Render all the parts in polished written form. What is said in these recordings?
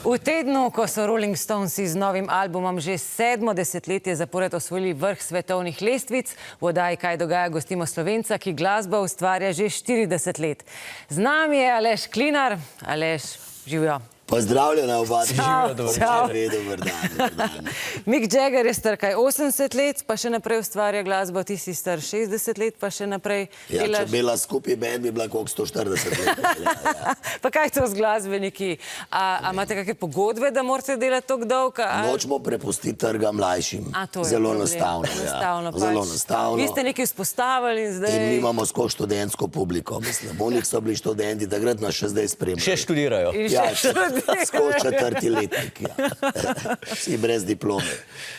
V tednu, ko so Rolling Stonesi z novim albumom že 7. desetletje zapored osvojili vrh svetovnih lestvic, v oddaji Kaj dogaja gostimo Slovenca, ki glasbo ustvarja že 40 let. Z nami je Aleš Klinar. Aleš, živijo. Pozdravljena oba. Čau. Dober dan. Mick Jagger je star kaj 80 let, pa še naprej ustvarja glasbo, ti si star 60 let, pa še naprej Ja, delaš. če bila skupaj band, bi bila koliko 140 let. Ja. Pa kaj to z glasbeniki? A imate kakšne pogodbe, da morate delati toliko dolgo? Nočemo prepustiti trga mlajšim. To je Zelo problem. enostavno. Enostavno pač. Zelo enostavno. Vi ste nekaj vzpostavili in zdaj... In mi imamo skozi študentsko publiko. Mislim, oni so bili študenti, takrat nas še zdaj spremljajo. Še študirajo. In Ja, še skozi četrti letnik. Ja. Vsi brez diplome.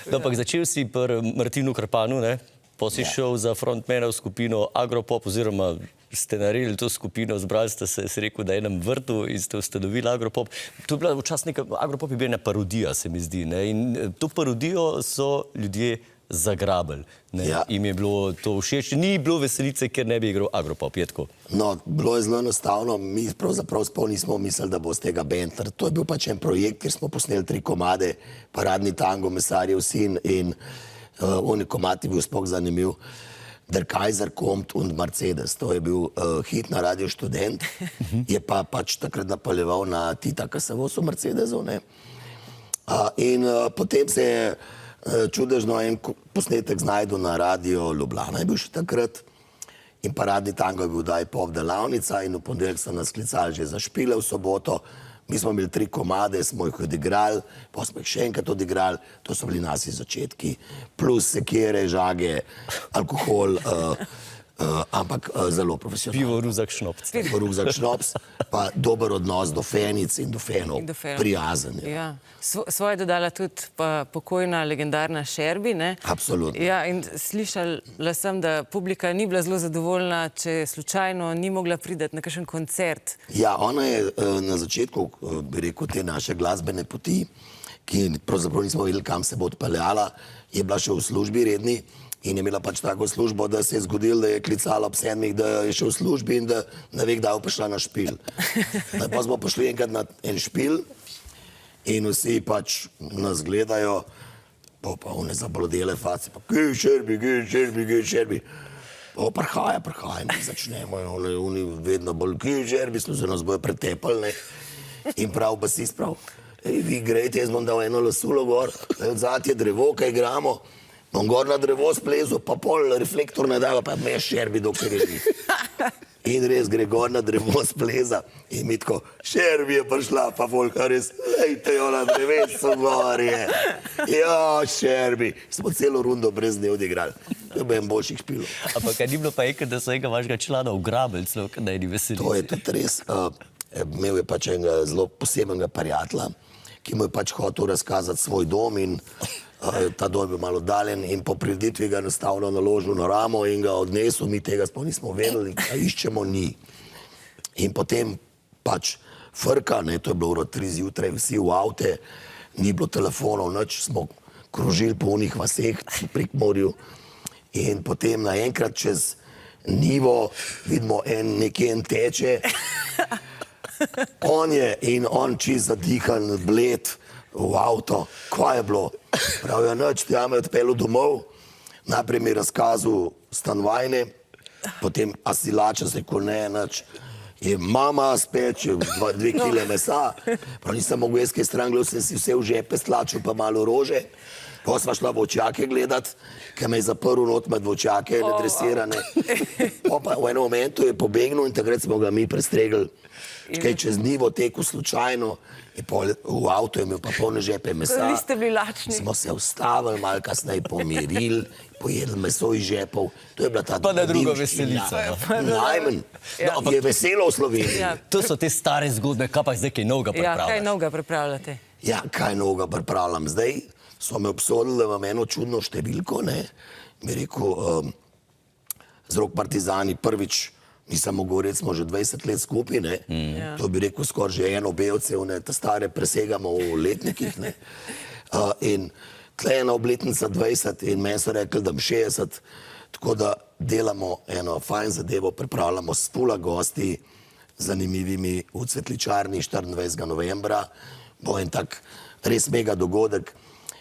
No, ampak začel si pri Martinu Krpanu, ne? Pa si šel za frontmana v skupino Agropop, oziroma ste naredili to skupino, zbrali ste se, si rekel, da enem vrtu in ste ustanovili Agropop. To je bila včasih neka, Agropop je bila ena parodija, se mi zdi, ne? In to parodijo so ljudje zagrabili. Ja. Im je bilo to všeč, ni bilo veselice, ker ne bi igral Agropop, je tako. No, bilo je zelo enostavno. Mi pravzaprav sploh nismo mislili, da bo z tega band. To je bil pač en projekt, kjer smo posneli 3 komade, Paradni tango, Mesarjev sin in oni komad je bil sploh zanimiv. Der Kaiser kommt und Mercedes. To je bil hit na Radio Študent. Je pa pač takrat napaljeval na Tita, ki se vozi v Mercedesu, ne. In potem se je čudežno en posnetek znajdel na Radio Ljubljana, je bil še takrat. In Paradni tango je bil daj pop delavnica in v ponedeljek so nas sklicali že za špile v soboto. Mi smo imeli 3 komade, smo jih odigrali, pa smo jih še enkrat odigrali. To so bili nasi začetki, plus sekire, žage, alkohol, ampak zelo profesionalno. Pivo, ruzak, šnopc. Pivo, ruzak, šnops, pa dober odnos do fenic in do fenov, prijazen. Ja. Svoje dodala tudi pokojna legendarna Šerbi, ne? Absolutno. Ja, in slišala sem, da publika ni bila zelo zadovoljna, če slučajno ni mogla priti na kakšen koncert. Ja, ona je na začetku, bi rekel, te naše glasbene poti, ki pravzaprav nismo vedeli, kam se bo odpeljala, je bila še v službi redni in je imela pač tako službo, da se je zgodilo, da je klicala ob 7, da je še v službi in da ne ve, kdaj bo prišla na špil. Pa smo prišli enkrat na en špil in vsi pač nas gledajo, pa one zablodele face, pa kaj Šerbi, kaj Šerbi, kaj Šerbi. Pa prihaja, in začnemo, oni vedno bolj, kaj Šerbi, se nas bojo pretepali, ne. In prav basist prav, vi grejte, jaz bom dal eno lasulo gor, odzad je drevo, kaj igramo, bom gor na drevo splezu, pa pol reflektor ne dava, pa me Šerbi, dokler je ni. In res gre gor na drevo spleza in mi tako, Šerbi je prišla, pa volka res, lejte jo na drevesu gor je. Ja, Šerbi. Smo celo rundo brez nje odigrali. To je en boljših špilov. Ampak ni bilo pa enkrat, da so enega vašega člana ugrabili, celo, kad ne ni veselice. To je tudi res. Imel je pač enega zelo posebnega prijatelja, ki mu je pač hotel razkazati svoj dom in ta dom je malo oddaljen in po prireditvi ga enostavno naložil na ramo in ga odnesel, mi tega sploh nismo vedeli, kaj iščemo, ni. In potem pač frka, ne, to je bilo uro 3 zjutraj, vsi v avte, ni bilo telefonov, nič, smo krožili po unih vaseh pri Prekmurju in potem naenkrat čez nivo vidimo nekje en teče, on je in on čist zadihan, bled, v avto, kaj je bilo? Pravijo, nič, tja me odpeljal domov, najprej mi je razkazal stanovanje, potem a si lačen, se rekel, ne, nič, je mama speč, 2 kile mesa, prav nisem mogel jaz kaj stran, gledal sem si vse v žepe stlačil, pa malo rože, pa sva šla vočjake gledat, ker me je zaprl not med vočjake, nedresirane, pa v enem momentu je pobegnil in takrat smo ga mi prestregli, kaj čez nivo teku slučajno, v avto je imel pa polne žepe mesa. Niste bili lačni. Smo se ustavili, malo kasneje pomirili, pojedli meso iz žepov. To je bila ta Pa na druga veselica. Najmanj. Je veselo v Sloveniji. To so te stare zgodbe, kaj pa zdaj kaj novega pripravljaš? Ja, kaj novega pripravljate? Ja, kaj novega pripravljam. Zdaj so me obsodili, da imam eno čudno številko, ne. Mi rekel, z Rock Partizani prvič nisem mogel reči, smo že 20 let skupaj, ne. To bi rekel skoraj že eno belce, te stare presegamo v letnikih, ne. In tle ena obletnica 20 in meni so rekli, da bom 60, tako da delamo eno fajn zadevo, pripravljamo s fula gosti, zanimivimi v Cvetličarni 24. novembra, bo en tak res mega dogodek,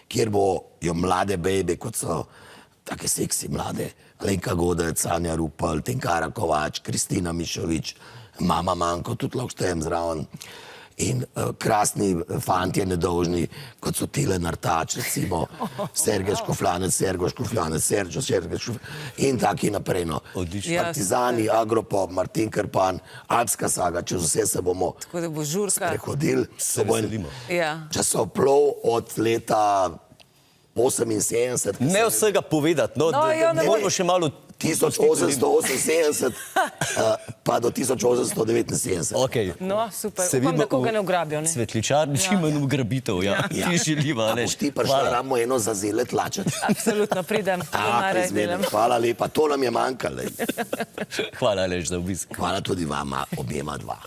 kjer bojo mlade bebe, kot so take seksi mlade, Alenka Godec, Anja Rupel, Tinkara Kovač, Kristina Mišovič, mama Manko, tudi lahko štejem zraven. In krasni fantje nedolžni, kot so Tile Nartač, recimo, Sergej Škofljanec, Sergio Škofljanec in taki naprej. No. Partizani, Agropop, Martin Krpan, Alpska saga, čez vse se bomo Tako da bo žurka. prehodili. Se veselimo. Ja. Časoplov od leta 78. Ne vsega povedati, no, No, ja, ne moramo boj. še malo... 1878 pa do 1879. Okay. No, super. Se Upam, vidimo da koga v ne ugrabijo. Ne? Cvetličarni, čim manj ugrabitev, ja. Ja. Ti želiva, A ne. boš ti prišla ramo eno zazele tlačati? Absolutno, pridem. To najraje delam. Hvala lepa, to nam je manjkalo. Hvala, Aleš, za obisk. Hvala tudi vama, objema dva.